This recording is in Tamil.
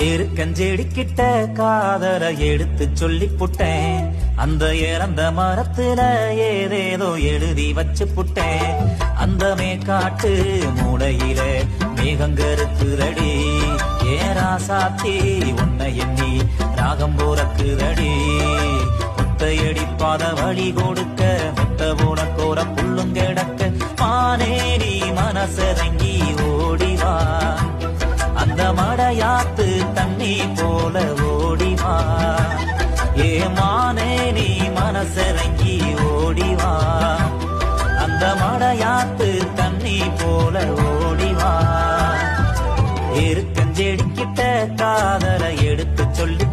இருக்கஞ்செடிக்கிட்ட காதல எடுத்து சொல்லி புட்டேன். அந்த இறந்த மரத்துல ஏதேதோ எழுதி வச்சு புட்டேன். அந்த மேக்காட்டு மூளையில மேகங்கருக்குதடி. ஏராசாத்தி உன்னை எண்ணி ராகம் போறக்குதடி. முத்தையடிப்பாத வழி கொடுக்க முத்த போன கோர புல்லும் கிடக்க மானே நீ மனசரங்கி ஓடிவா. அந்த மடையாத்து தண்ணி போல ஓடிவா. ஏ மானே நீ மனசரங்கி ஓடிவா. அந்த மடையாத்து தண்ணி போல ஓடிவா. இருக்கஞ்செடிக்கிட்ட காதல எடுத்து சொல்லி